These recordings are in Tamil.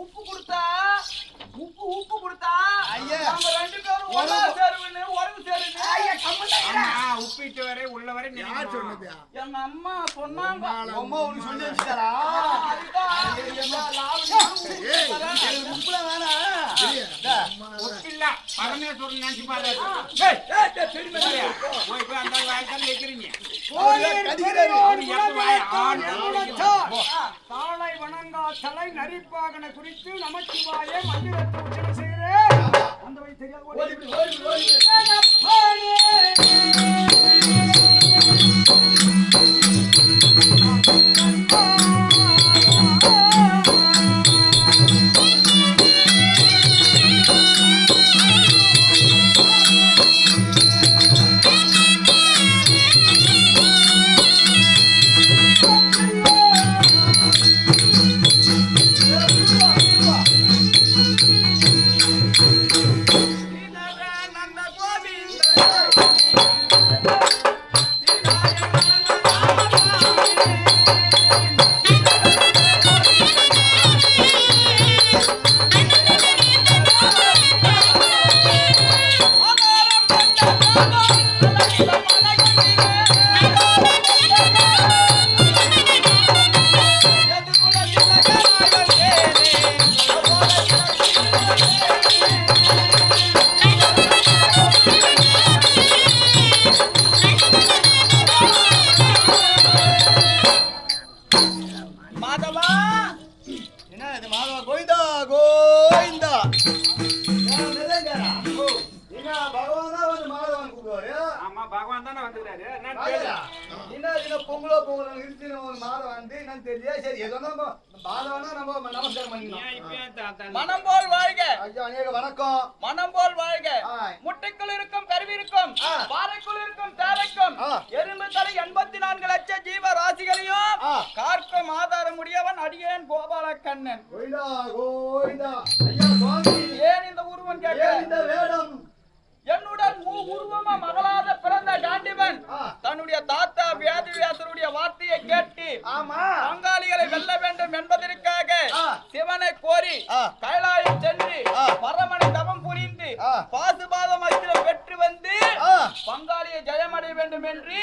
உப்பு கொடுத்தா உப்பு கொடுத்தா நம்ம ரெண்டு பேரும் ஒண்ணா சேருவன்னு உறவு சேருன்னு உப்பிட்டு வரை உள்ள வரை யார் சொன்னது? எங்க அம்மா சொன்னாங்க. அம்மா உனக்கு சொல்லி வச்சுட்டாரா? உப்புல வேணா உப்பில்ல பரமேஸ்வரன் நினைச்சு பாரு. போய் போய் அந்த வாய்க்கால் வைக்கிறீங்க. தாளை வணங்கா தலை நரிப்பாகன குறித்து நமச்சிவாயே மந்திரத்தை உச்சனை செய்கிறேன். அந்த வழி தெரியாது. மனம் போல் வாழ்க. வணக்கம். மனம் போல் வாழ்க. முட்டைக்குள் இருக்கும் கருவி இருக்கும் பாறைக்குள் இருக்கும் தேரைக்கும் எறும்பு தலை 84 லட்சம் ஜீவ ராசிகளையும் காக்கும் ஆதாரம் உடையவன் அடியேன் கோபால கண்ணன். ஏன் இந்த உருவம் கேட்க? என்னுடன் உருவமா மகளாத பிறந்த காண்டிபன் தன்னுடைய தாத்தா வேதவியாசருடைய வார்த்தையை கேட்டு பங்காளிகளை வெல்ல வேண்டும் என்பதற்காக சிவனை கோரி கைலாயம் சென்று பரமனை தவம் புரிந்து பாசுபாதம் அஸ்திரம் பெற்று வந்து பங்காளியை ஜெயமடைய வேண்டும் என்று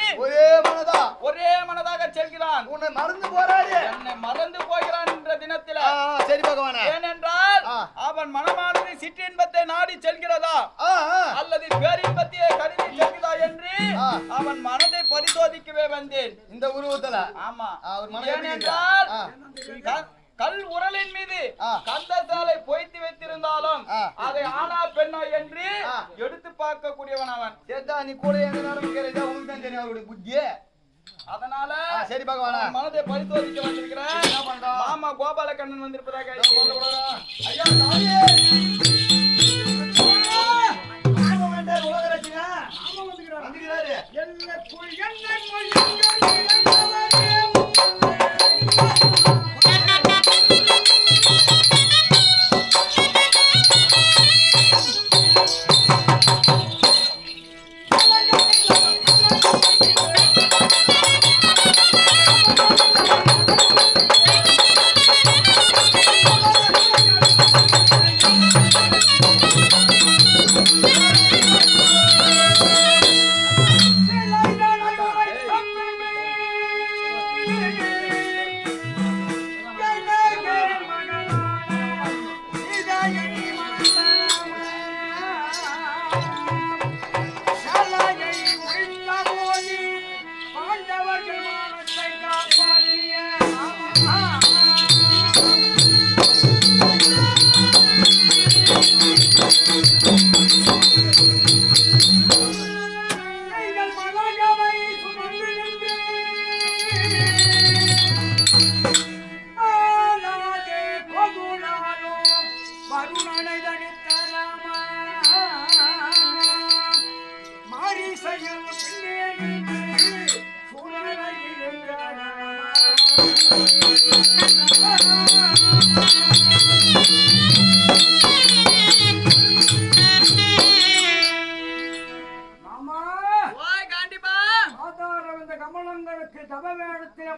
ஒரே மனதாக செல்கிறான். உன்னை மறந்து போறாரு, என்னை மறந்து போகிறான் என்ற தினத்தில். சரி பகவான், ஏனென்றால் அவன் மனமானது சிற்றின்பத்தை நாடி செல்கிறதா அல்லது பேரின்பத்தையே கருதி செல்கிறதா என்று அவன் மனதை பரிசோதிக்கவே வந்தேன் இந்த உருவத்துல. ஆமா, ஏனென்றால் கல் உரலின் மீது கந்த சாலை பொய்த்து வைத்திருந்தாலும் அதை ஆனா பெண்ணா என்று எடுத்து உருவாக்கக்கூடியவன் அவன். நீ கூட எங்க நடந்துக்கிறதா உங்களுக்கு தான் தெரியும் அவருடைய புத்தி. அதனால சரி பகவானா மனதை பரிசோதிக்க வந்திருக்கிறேன். என்ன பண்றோம்? மாமா கோபாலகண்ணன் வந்திருப்பதாக ஐயா தாயே உலகரட்சிங்க வந்துக்கிறாரு.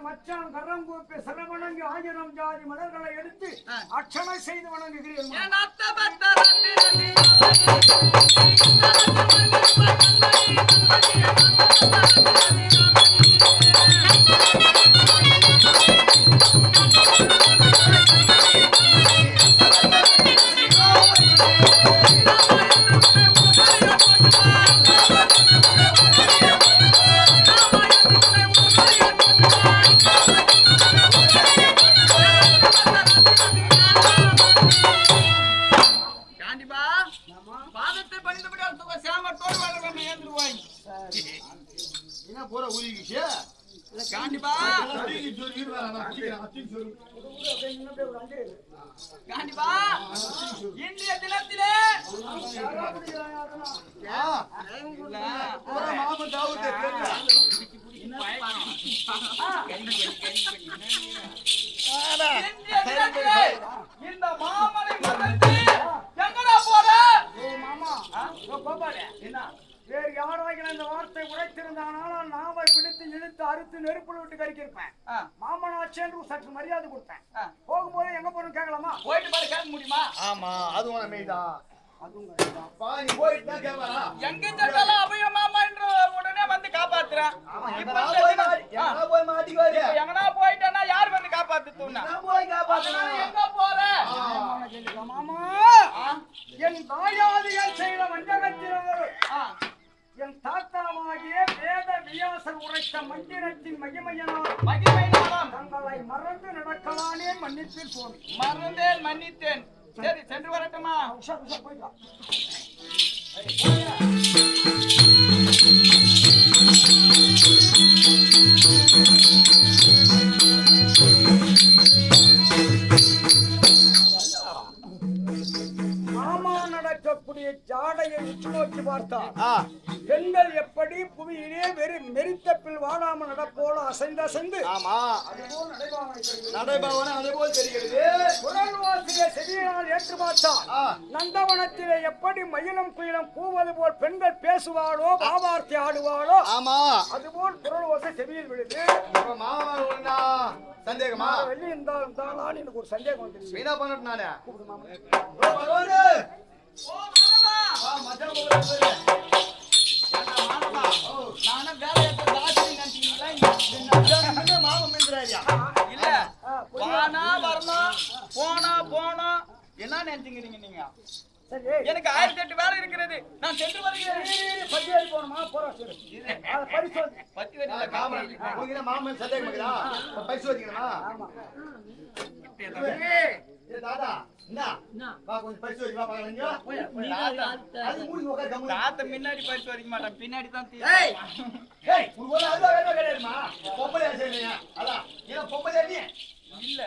மச்சான் கரம் கூப்பி சிலவணங்கி 1000 ஜாதி மலர்களை எடுத்து அர்ச்சனை செய்து வணங்குகிறேன். இன்றைய தினத்திலே இந்த மாமலை மறந்து எங்கடா போற? மாமா என்ன வேறு யாராக இந்த வார்த்தை உரைத்திருந்தானால் நாவை பிடித்து இழுத்து அறுத்து நெருப்புல விட்டு கறிக்கிருப்பேன். மாமனாச்சே என்று சற்று மரியாதை கொடுப்பேன். போகும்போது எங்க போறோம் கேட்கலாமா? போயிட்டு பாரு கேட்க முடியுமா? ஆமா அது உண்மைதான். நீ போயிட்டு தான் கேட்கறா. எங்க சென்றாலும் அபய மாமா என்று உடனே வந்து காப்பாத்துறேன். போய் மாட்டிக்குவாரு. எங்கனா போயிட்டேன்னா யார் வந்து காப்பாத்துனா? போய் காப்பாத்துனா எங்க போற? மாமா என் தாயாதிகள் செய்த வஞ்சகத்தினர் என் தாத்தாவாகிய வேத வியாசர் உரைத்த மந்திரத்தின் மகிமையினால் தங்களை மறந்து நடக்கலானே மன்னிப்பில் போன். மறந்தேன் மன்னித்தேன். சரி சென்று வரட்டுமா? உஷா போயிடலாம். மாமா நடக்கக்கூடிய ஜாடையை உற்று நோக்கி பார்த்தார். பெண்கள் எப்படி புவியிலே மெரித்த பில் வாழாமல் நடப்போல அசைந்து அசைந்து நடைபவன அதே போல் தெரிகிறது. குரல் வாசிய செவியினால் ஏற்று பார்த்தார். நந்தவனத்திலே எப்படி மயிலும் குயிலும் கூவது போல் பெண்கள் பேசுவாளோ வாவார்த்தை ஆடுவாளோ அதுபோல் குரல் வாசை செவியில் விழுது. சந்தேகமா வெளி இருந்தாலும் எனக்கு ஒரு சந்தேகம் வந்துருச்சு. என்ன பண்ணட்டும் நானே? இல்ல போனா வரணும் போனா போனா என்ன நினைச்சுக்கிறீங்க நீங்க? சரி எனக்கு 1008 வேலை இருக்கிறது. நான் சென்று வருகிறேன். பத்தி ஏறி போணுமா போறோம் சரி அத பரிசோதி பத்தி வரல காமராஜ் உங்க மாமன் சந்தேகம் இருக்குதா பரிசோதிக்கணுமா ஆமா ஏ தாத்தா என்ன வா கொஞ்சம் பரிசோதி வா பாக்கறீங்க அது மூடி உட்கார கம்மு தாத்த முன்னாடி பரிசு வரைக்க மாட்டான், பின்னாடி தான் ஏய் ஏய் உனக்கு அதுவா வேணும் கேளுமா பொம்பளை செய்யலையா அடா நீ பொம்பளை நீ இல்ல.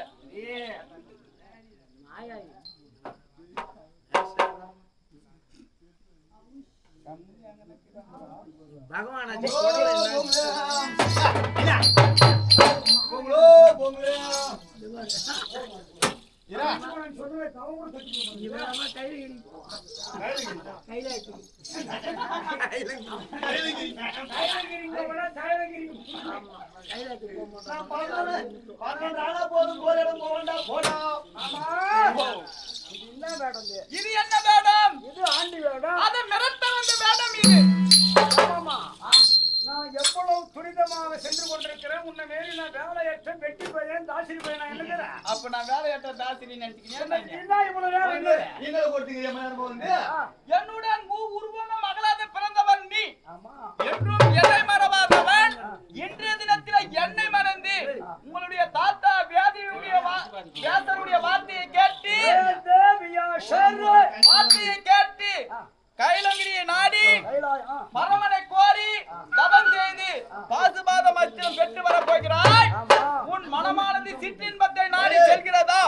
பகவானாச்சி பொங்கலோ பொங்கலோ இரா சொல்லுவே தவறு கட்டி இவரமா கையில இது என்ன வேடம்? இது ஆண்டி வேடம். அது மிரட்ட வந்த வேடம் இது. ஆமா நான் எவ்வளவு துரிதமாக சென்று கொண்டிருக்கிறேன். உன்னை மேரி நான் வேலையற்ற வெட்டி போயேன் தாசிரி போய் நான் என்னங்கிறேன். அப்ப நான் வேலையற்ற தாசிரி நினைச்சுக்கிறேன். என்ன இவ்வளவு வேலை இல்லை. நீங்க கொடுத்தீங்க வந்து என்னுடன் உருவமே மகளாத பிறந்தவன் நீ. ஆமா என்றும் என்னை மறவாதவன். இன்றைய தினத்தில என்னை மறந்து உங்களுடைய தாத்தா வியாசருடைய வார்த்தையை கேட்டு வார்த்தையை கேட்டு கைலங்கிரியை நாடி பரமனை கோரி தவம் செய்து பாசுபாத மஸ்திரம் பெற்று வர போகிறாய். உன் மனமானது சிற்றின்பத்தை நாடி செல்கிறதா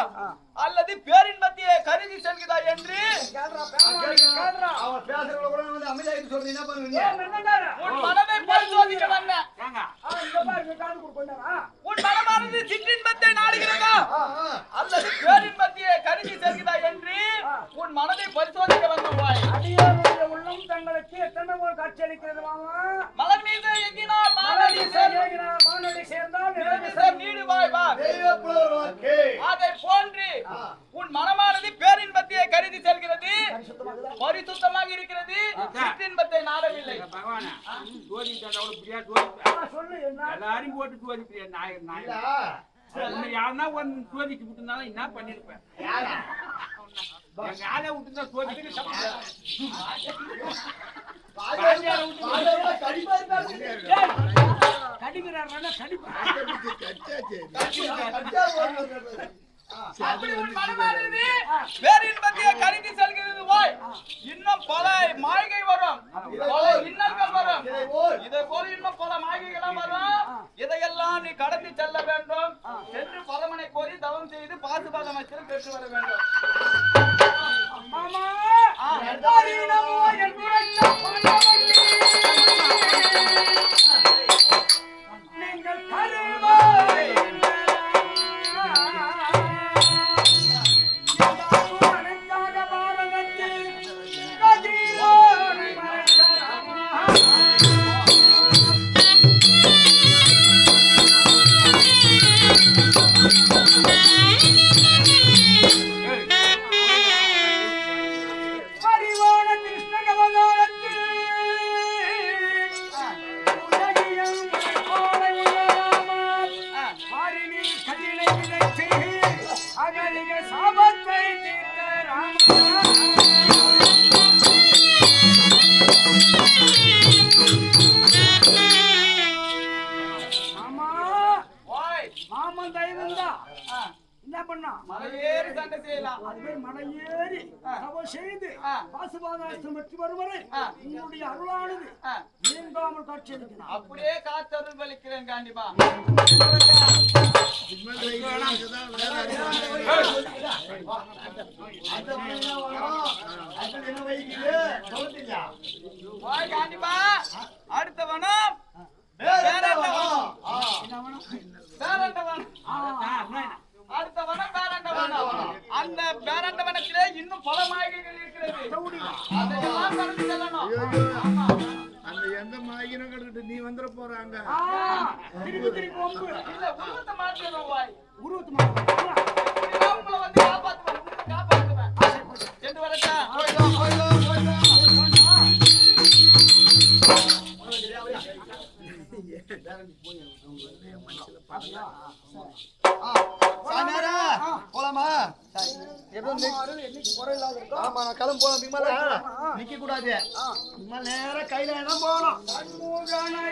அல்லது பேரின்பத்தையே கருதி செல்கிறதா என்று அவன் பேசுறவங்க கூட வந்து அமைதியாயிட்டு சொல்றது என்ன பண்ணுவீங்க உன் மனதை பரிசோதிக்க வந்தேன். உன் மனமானது சிற்றின்பத்தை நாடுகிறதா அல்லது பேரின்பத்தையே கருதி செல்கிறதா என்று உன் மனதை பரிசோதிக்க வந்தாய். உள்ளம் தங்களுக்கு எத்தனை போல் காட்சி அளிக்கிறது மாமா. மலர் மீது எங்கினால் மானடி சேர்ந்தால் நீடுவாய் வா. அதை போன்று உன் மனமானது பேரின்பத்தையே கருதி செல்கிறது, பரிசுத்தமாக இருக்கிறது, சிற்றின்பத்தை நாடவில்லை. சொல்லு என்ன எல்லாரையும் போட்டு சோதிப்பியா நாயகர் நாயகர் யாருன்னா ஒன்னு சோதிச்சு விட்டுருந்தாலும் என்ன பண்ணிருப்பேன். எங்க ஆளை விட்டுருந்தா சோதிச்சு கடிக்கிறாரு அப்படி உன் மனமானது பேரின்பத்தையே கருதி செல்கிறது போய் இன்னும் பல மாய்கை வரும், பல இன்னல்கள் வரும். இதை போல இன்னும் பல மாய்கைகள் வரும். இதையெல்லாம் நீ கடந்து செல்ல வேண்டும். சென்று பரமனை கோரி தவம் செய்து பாசுபாத மஸ்திரம் பெற்று வர வேண்டும். என்ன பண்ணா மலையேறி சண்டை செய்யலாம். மலையேறி தவம் செய்து பாசுபாதாஸ்திரம் பெற்று வருவரை உன்னுடைய அருளானது நீங்காமல் காட்சி அளிக்கிறான். அப்படியே காத்தருள் பலிக்கிறேன் கண்டிப்பா. கண்டிப்பா அடுத்த வனம் அடுத்த வனம் பேரண்டவனம். அந்த பேரண்டவனத்திலே இன்னும் பல மாளிகைகள் இருக்கிறது. அதையெல்லாம் கடந்து செல்லணும். அந்த எந்த மாயினும் கிடக்கிட்டு நீ வந்துட போறாங்க. திருப்பி திருப்பி ஒன்று இல்ல உருவத்தை மாற்றிடுவோம் வாய். உருவத்தை மாற்றுவோம். உங்களை வந்து காப்பாற்றுவேன், உங்களை காப்பாற்றுவேன். சென்று வரட்டா? சாமியாரா போலாமா ஆமா நான் கிளம்பு போலாம் இதுக்கு மேல நிக்க கூடாது நேரா கையில தான் போகணும்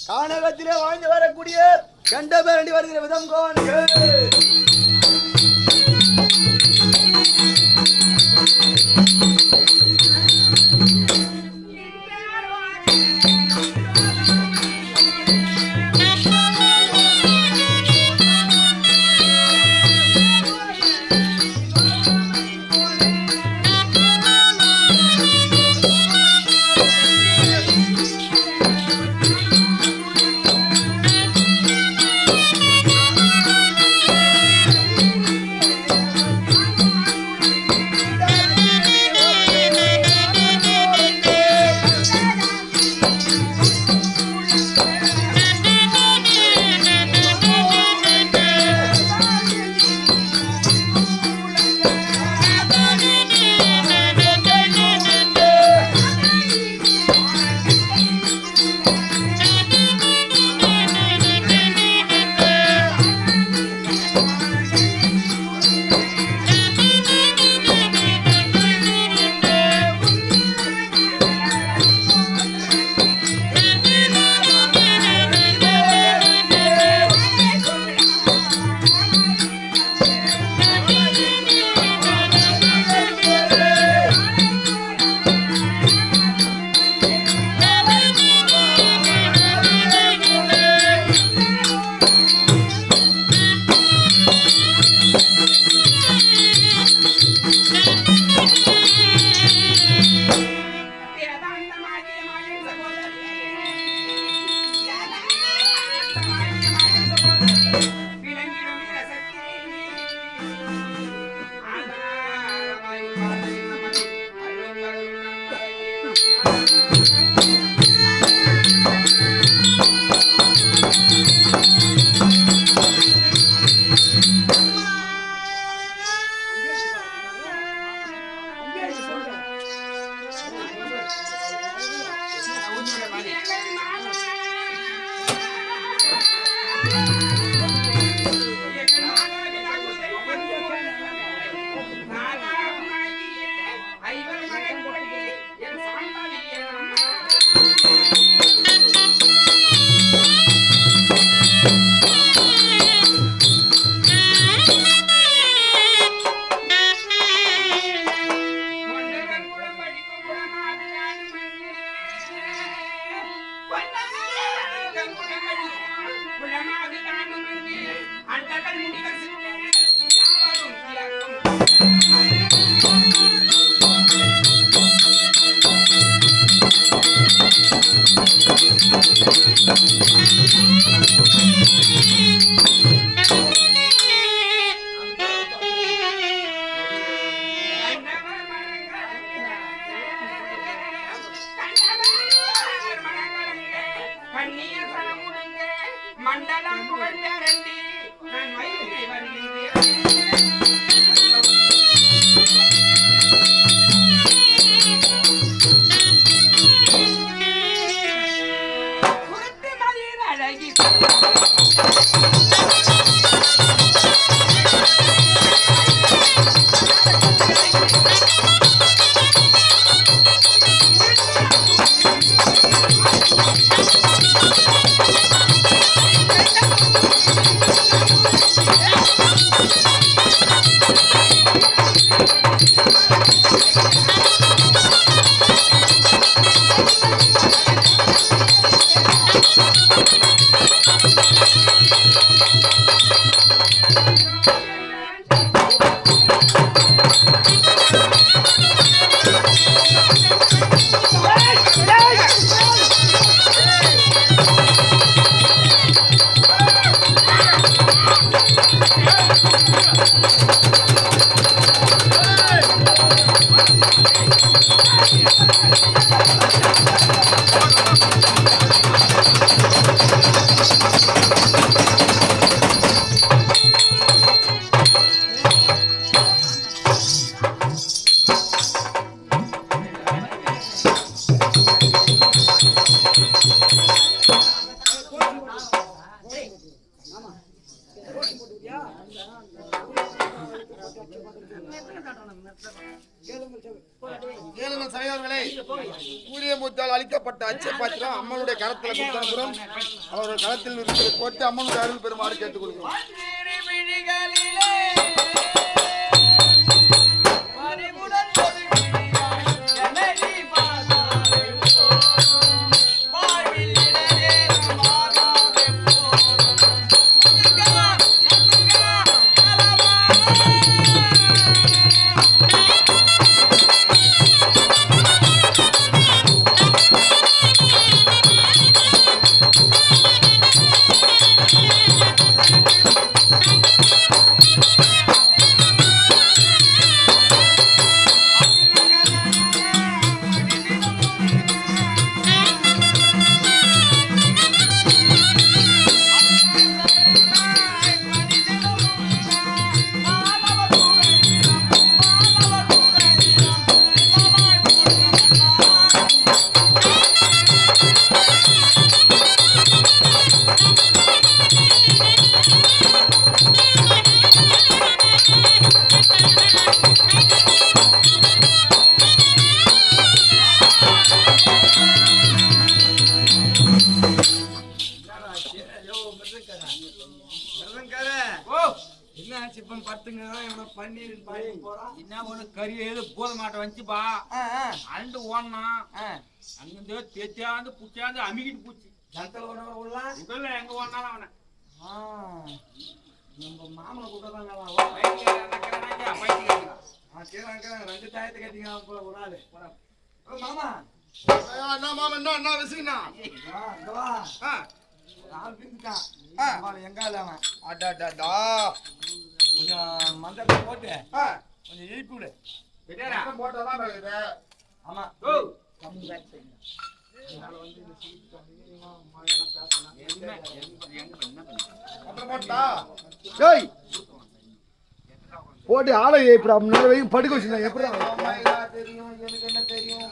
கானகத்திலே வாழ்ந்து வரக்கூடிய கண்ட பேரண்டி வருகிற விதம் கோன்கு மண்டலம் புகழ்ந்தரண்டி நான் மயிலை வருகின்றேன். குருத்து மதியின் அழகி அளிக்கப்பட்ட அச்சப்பாத்திரம் அம்மனுடைய கரத்தில் கொடுத்தபுறம் அவர்கள் களத்தில் இருக்கிற போட்டு அம்மனுடைய அருள் பெருமாறு கேட்டுக் கொள்கிறோம். கறி ஏதோ போத மாட்டை வந்துச்சுப்பா அண்டு ஓடனா அங்கிருந்து தேச்சாந்து புச்சாந்து அமிக்கிட்டு பூச்சி உடல்ல எங்க ஓடனாலும் அவனை நம்ம மாமனை கூட்டதாங்க ரெண்டு தாயத்தை கட்டிங்க ஒரு ஆளு மாமா என்ன விஷயம்னா எங்கால அவன் அடாடாடா கொஞ்சம் மந்தத்தை போட்டு கொஞ்சம் இழுப்பி விடு போட்டதான் ஆமா போட்டு ஆளை வரைக்கும் படுக்க வச்சுருந்தேன் எப்படி தெரியும் எனக்கு என்ன தெரியும்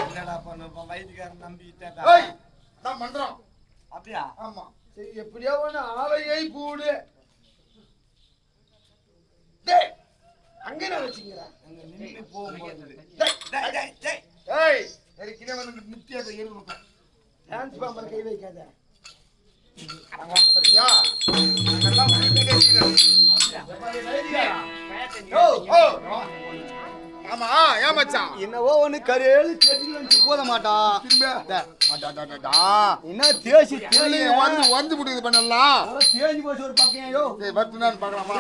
என்னடா பண்ண வயதுக்காரன் நம்பிட்டா பண்றோம் அப்படியா ஆமா சரி எப்படியோ ஒண்ணு ஆளையை கூடு அங்க நான் வச்சுக்கிறேன் அங்க நின்று போகும்போது நித்தியத்தை இருப்பேன் டான்ஸ் பாம்பர் கை வைக்காத பத்தியா ஆமா ஏன் மச்சான் என்னவோ ஒண்ணு கரையேழு தேய்ச்சி வந்து போத மாட்டான் திரும்ப என்ன தேய்ச்சி தேடி வந்து முடியுது பண்ணலாம் தேய்ச்சி போச்சு ஒரு பக்கம் ஐயோ வருத்துனான்னு பார்க்கலாமா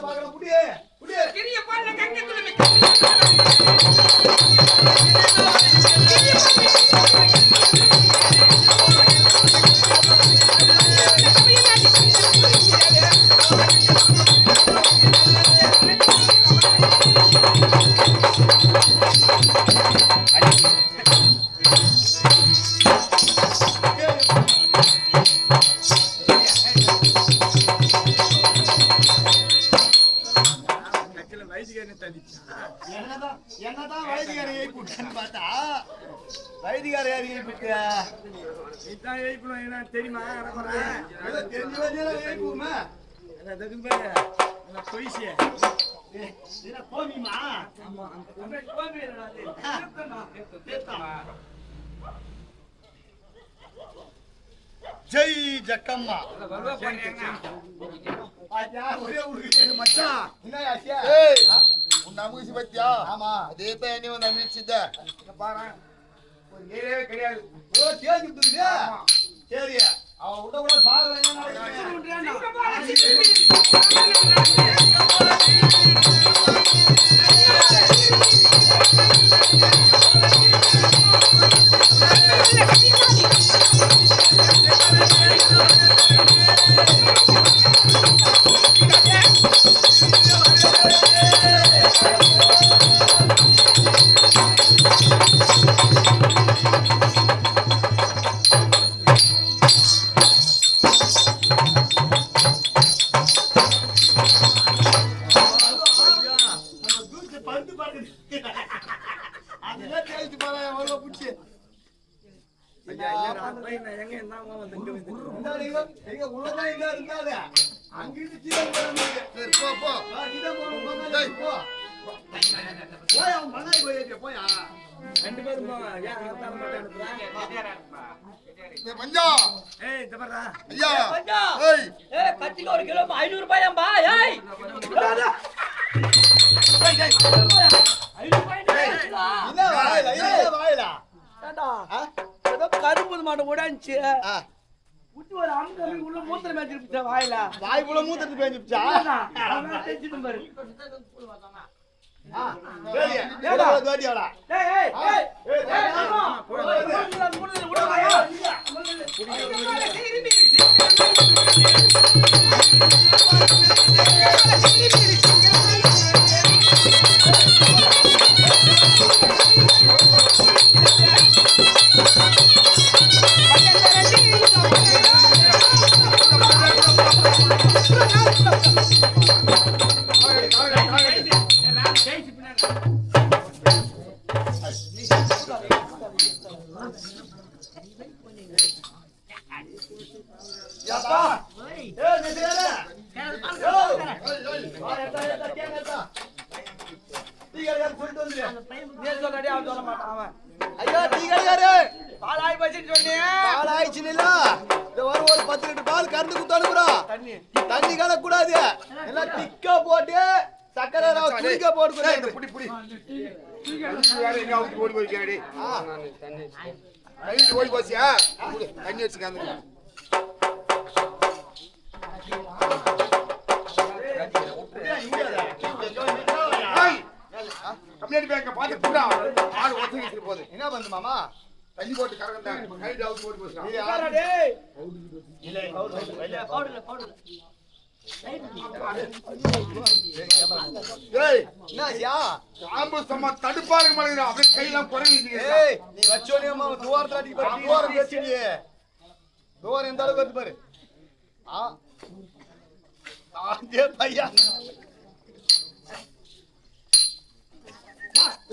பார்க்கலாம் முடியே முடியே கிரிய பாருங்க கங்கத்துல என்னதான் வைதிகார எழுப்பிட்டான்னு பார்த்தா வைதிகார யாரு எழுப்பிட்டா இதான் எழுப்பணும் என்ன தெரியுமா தெரிஞ்சு எழுப்புமா பொய்சிய கோமிமா ஜெய் ஜக்கம்மா மச்சான் என்ன ஆசியா உன் அமுகிச்சு பத்தியா ஆமா அதே தான் என்ன வந்து அமிச்சிட்ட பாரு ஒரு ஏரியாவே கிடையாது ஓ தேஞ்சு விட்டுதுயா சரி அவன் விட்ட கூட பாக்கல கத்திக்கு 1 கிலோ 500 ரூபாயாம்பா ஏய் 500 ரூபாய் கரும்பு மாட்டை ஓடாச்சு விட்டு ஒரு அம்கம் உள்ள மூத்திர மேய்ச்சிருச்சா வாயில வாய்க்குள்ள மூத்திரத்து பேஞ்சிச்சா தெரிஞ்சிடும் பாரு ஐயா டீ கடைக்காரு பால் ஆயி போச்சுன்னு சொன்னீங்க பால் ஆயிடுச்சு இல்ல இந்த ஒரு 10 லிட்டர் பால் கறந்து குத்து அனுப்புறோம் தண்ணி கலக்க கூடாது எல்லாம் திக்கா போட்டு சக்கரை குடிக்க போட்டு புடி புடி வேற எங்க அவுத்து ஓடி போய்க்கிறடி கையில ஓடி போச்சியா தண்ணி வச்சுக்காந்து கம்மியாடி பேங்க பாத்து புடா ஆளு ஒத்துக்கிட்டு போகுது என்ன பண்ணு மாமா தண்ணி போட்டு கறக்கண்டா கையில அவுத்து ஓடி போச்சுடா இல்ல பவுடர்ல ஏய் என்னயா காம்பு சம தடுப்பா இருக்க மாட்டேங்குது அப்படியே கையெல்லாம் குறைஞ்சிங்க ஏய் நீ வச்சோனே மாமா துவாரத்துல அடி பத்தி துவாரம் பேசிடியே துவாரம் இந்த அளவுக்கு வந்து பாரு ஆஞ்சே பையா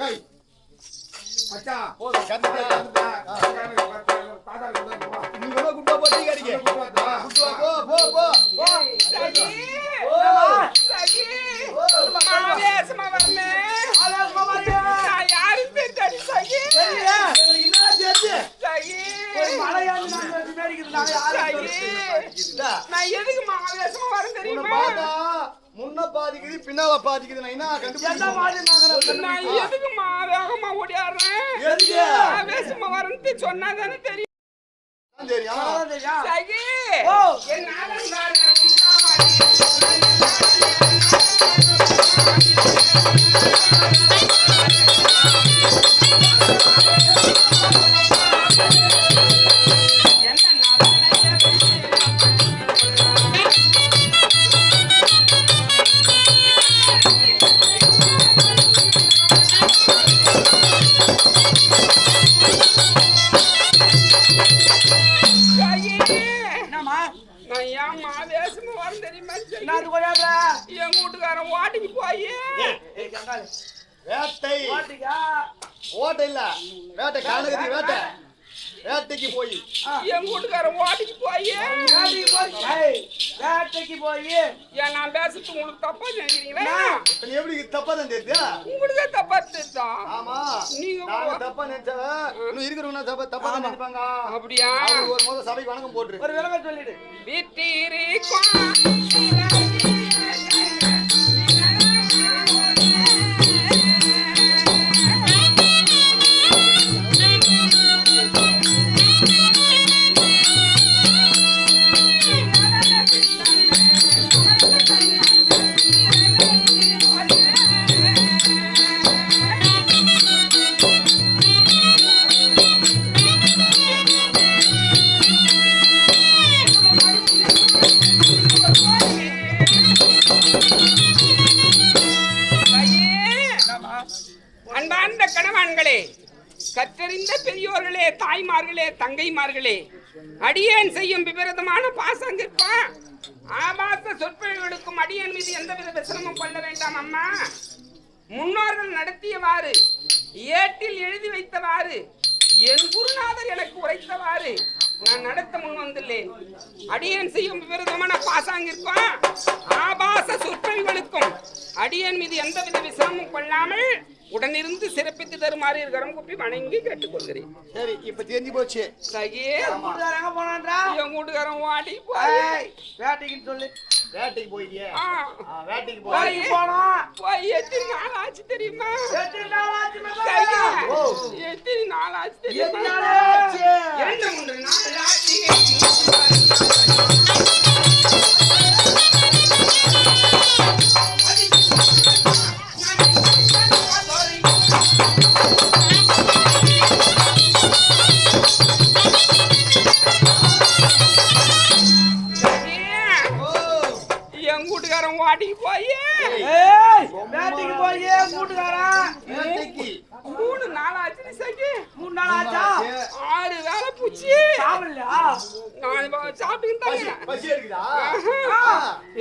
ஏய் மச்சா போடு கண்டுடா தாத்தா கூட நீ கூட குட்டா போட்டி கடிங்க குட்டா போ போ போ சகி மாவேசமா வரமே ஆலாஸ்மா வரே யாரு பேர் தடி சகி தெரியல உங்களுக்கு என்ன தெரிஞ்சு சகி ஒரு மலையாளி நான் மேரிக்குது நான் யாரு நான் எதுக்கு மாவேசமா வரேன் தெரியுமா பாத்தா முன்ன பாதிக்குது பின்னால பாதிக்குது நான் என்ன கண்டுபிடிச்சேன் நான் எதுக்குமா வேகமா ஓடியாடுறேன் வேஷமா வரேன்னு சொன்னாதானே தெரியும் தெரியும் சகி என் வீட்டுக்காரன் ஓட்டிக்கு போய் வேட்டை ஓட்டை இல்ல வேட்டை காலகதி வேட்டை வேட்டைக்கு போய் என் வீட்டுக்காரன் ஓட்டிக்கு போய் வேட்டைக்கு போய் ஏன் நான் பேசுறது உங்களுக்கு தப்பா நினைக்கிறீங்களா எப்படி தப்பா தான் தெரியுதா உங்களுக்கே தப்பா தெரியுதா ஆமா நீங்க தப்பா நினைச்சவ இன்னும் இருக்கிறவங்க தப்பா தான் நினைப்பாங்க அப்படியா ஒரு முதல் சபைக்கு வணக்கம் போட்டு ஒரு விளக்கம் சொல்லிடு அன்பார்ந்த கணவான்களே, கற்றறிந்த பெரியோர்களே, தாய்மார்களே, தங்கைமார்களே, அடியேன் செய்யும் விபரீதமான பாசங்கிற்கும் ஆபாச சொற்பொழிவுகளுக்கும் அடியேன் மீது எந்தவித விசனமும் கொள்ள வேண்டாம் அம்மா. முன்னோர்கள் நடத்தியவாறு ஏட்டில் எழுதி வைத்தவாறு என் குருநாதர் எனக்கு உரைத்தவாறு நான் நடத்த முன் வந்துள்ளேன். அடியேன் செய்யும் விபரீதமான பாசாங்கிற்கும் ஆபாச சொற்பொழிவுகளுக்கும் அடியேன் மீது எந்தவித விசனமும் கொள்ளாமல் உடனிருந்து சிறப்பித்து தருமாறு கரம் கூப்பி வணங்கி கேட்டுக்கொள்கிறேன். சரி, இப்ப தெரிஞ்சு போச்சு. சகி எங்க போனான்றா என் வீட்டுக்காரன் வாடி போய் வேட்டைக்கு சொல்லு. வேட்டைக்கு போயிட்டியே? வேட்டைக்கு போனா போய் எத்தனை நாள் ஆச்சு தெரியுமா? எத்தனை நாள் ஆச்சு எத்தனை நாள் ஆச்சு தெரியுமா? 2-3 நாள் ஆச்சு. வாடிக்கு போய் வேட்டைக்கு போய் கூட்டுக்காரன் 3 நாள் ஆச்சு. சகி 3 நாள் ஆச்சா? 6 வேளை பூச்சி சாப்பிடலையா? நான் சாப்பிட்டுக்கிட்டாங்க. பசி இருக்குதா?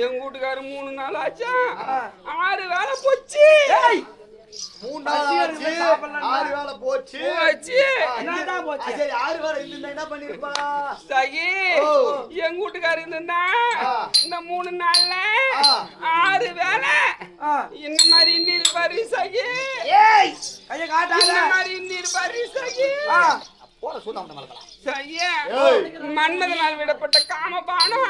என் வீட்டுக்காரர் 3 நாள் ஆச்சா, 6 வேளை போச்சு. 3 நாள் ஆச்சு, 6 வேளை போச்சு. என்னடா போச்சு? சரி, 6 வேளை இருந்தா என்ன பண்ணிருப்பா? சகி என் வீட்டுக்காரர் இருந்தா இந்த 3 நாள்ல 6 வேளை இந்த மாதிரி இருப்பாரு. சகி கைய காட்டாத. இந்த மாதிரி இருப்பாரு. சகி போற சூதாமட்ட மலக்கலாம். சகியா மன்மதனால் விடப்பட்ட காமபானம்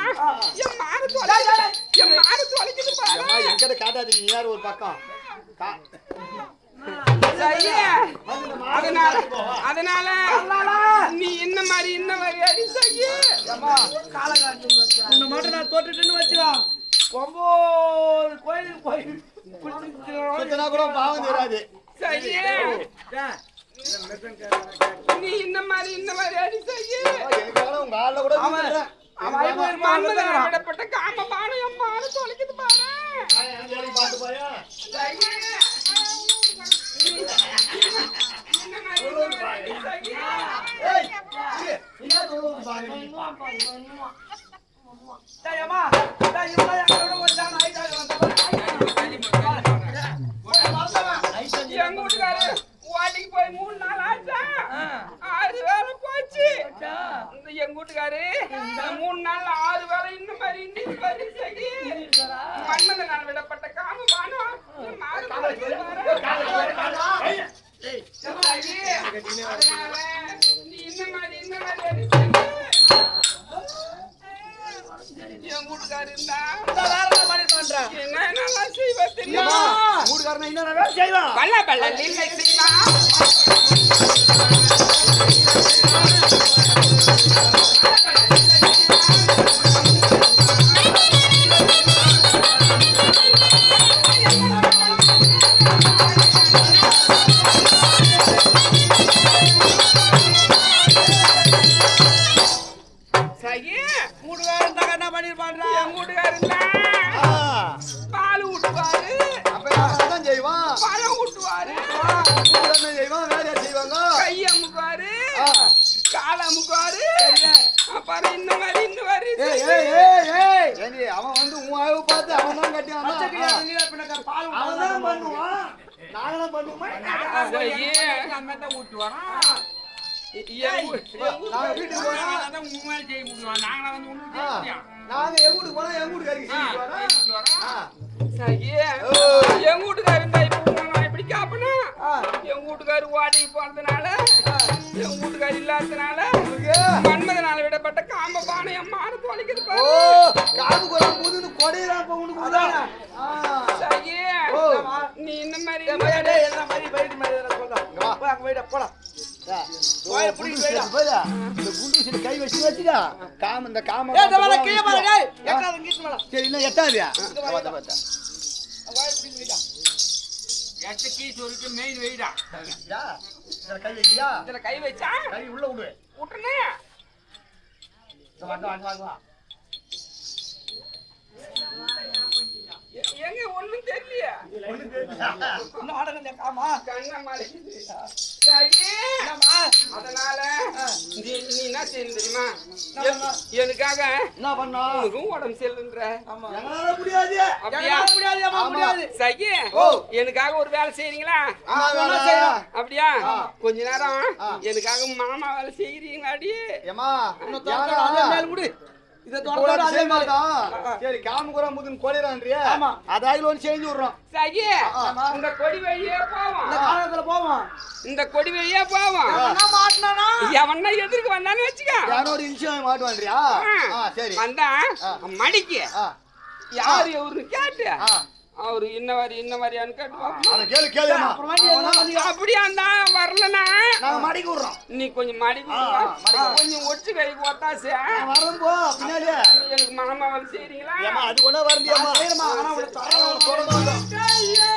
என் மாறு தொலைக்குது பாரு. என்கிட்ட காட்டாது, நீ யார் ஒரு பக்கம். அதனால நீ இந்த மாதிரி அடி சகி உன்னை மட்டும் நான் தோட்டுட்டுன்னு வச்சுக்கோ. 9 கோயிலுக்கு போய் குளிச்சுனா கூட பாவம் தெரியாது. நீ இந்த மாதிரி அடி சகி உங்க ஆள்ல கூட விடப்பட்ட காமபானம் என் மாறு தொலைக்குது பாரு. பாத்து போயா வாட்டிக்கு போய் 3 நாள் ஆச்சா, 6 வேளை போச்சு. எங்க வீட்டுக்காரு 3 நாள் 6 வேளை இந்த மாதிரி மன்மதனால் விடப்பட்ட காமபானம் நீ இந்த மாதிரி என் வீட்டுக்காரு இருந்தா என்ன ஏம்மா, மூடுகாரனா என்னென்ன வேலை செய்வான்? பல்ல பல்ல இல்லை செய்வான். மூடுகாரன் தான் என்ன பண்ணிருப்பான்றா? என் வீட்டுக்காரன் பால் ஊட்டுவாரு, அப்ப அதான் செய்வான். பழம் ஊட்டுவாரு, மூடுகாரனா செய்வான், வேலையா செய்வாங்க. கை அமுக்குவாரு, கால் அமுக்குவாரு, அப்புறம் இந்த மாதிரி ஏய், ஏய், ஏய், ஏய். ஏண்டி, அவன் வந்து உன் அளவு பார்த்து அவன் தான் கட்டி வந்தான். அவன் தான் பண்ணுவான். நாங்களும் பண்ணுவோமா? ஊட்டு வரான். நாங்க வீட்டுக்கு போனா செய்ய முடியும் நாங்களா வந்து ஒண்ணும் செய்ய முடியும் நாங்க எங்க வீட்டுக்கு போனா எங்க வீட்டுக்கு கறிக்கு எங்க வீட்டுக்காரர் இருந்தா இப்ப நான் எப்படி காப்பனா எங்க வீட்டுக்காரர் வாடகை போனதுனால எங்க வீட்டுக்காரர் இல்லாததுனால மன்மதனால விடப்பட்ட காம பானையம் மாறு தொலைக்குது பாரு. காது கொலை புதுன்னு கொடையறான் போ உனக்கு உதாரண. நீ இந்த மாதிரி எல்லாம் மாதிரி போயிட்டு மாதிரி சொல்றேன். போய் அங்க போயிடா போலாம். ஓய் புடி போடா. இந்த குண்டு சீல கை வச்சு வச்சுடா. காம இந்த காம. ஏய் தவள கீழ பாரு டேய். எட்டாவது கீழ மேல. சரி இன்னும் எட்டாதியா? பாத்தா பாத்தா. வாய் புடி வைடா. எட்ட கீ சொல்லிட்டு மெயின் வெயிடா யா. இந்த கை வையா? இதுல கை வச்சா கை உள்ள விடு. விட்டுனே வா. எங்க ஒண்ணும் தெரியலையே. இன்னும் ஆடல ஆமா. கண்ண மாறிக்குது. சரி அதனால நீ என்ன செய்யணும் தெரியுமா? எனக்காக என்ன பண்ணா? உனக்கும் உடம்பு செல்லுன்ற என்னால முடியாது. அப்படியா? முடியாது. சரி எனக்காக ஒரு வேலை செய்றீங்களா? வேலை செய்றோம். அப்படியா? கொஞ்ச நேரம் எனக்காக மாமா வேலை செய்யறீங்களாடி? ஏமா இன்னும் தோட்டத்துல அதே மேல முடி. இத தோட்டத்துல அதே மேல. சரி காமகுரா முதுன் கொலைறான்றியா? ஆமா. அதாயில ஒன்னு செஞ்சு விடுறோம். சரி இந்த கொடி வழியே போவோம். இந்த காலத்துல போவோம். இந்த கொடி வழியே போவோம். என்ன மாட்டனானா? எவன்னா எதிர்க்கு வந்தான்னு வச்சுக்க. யாரோ ஒரு இன்சியம் மாட்டுவான்றியா? சரி. வந்தா மடிக்கு யாரு எவருன்னு கேட்டு அவரு இன்ன மாதிரியான்னு கேட்டுவாங்க. அத கேளுமா. அப்படியா இருந்தா வரலனா நாங்க மடிக்கு விடுறோம். நீ கொஞ்சம் மடிக்கு கொஞ்சம் ஒச்சு கைக்கு ஒத்தாசு. வரணும் போ பின்னாடியே. எனக்கு மாமா வந்து செய்றீங்களா? ஏமா அது கொண்டா வரண்டியாமா? சரிமா ஆனா ஒரு தரமா சொல்றோம். ஐயோ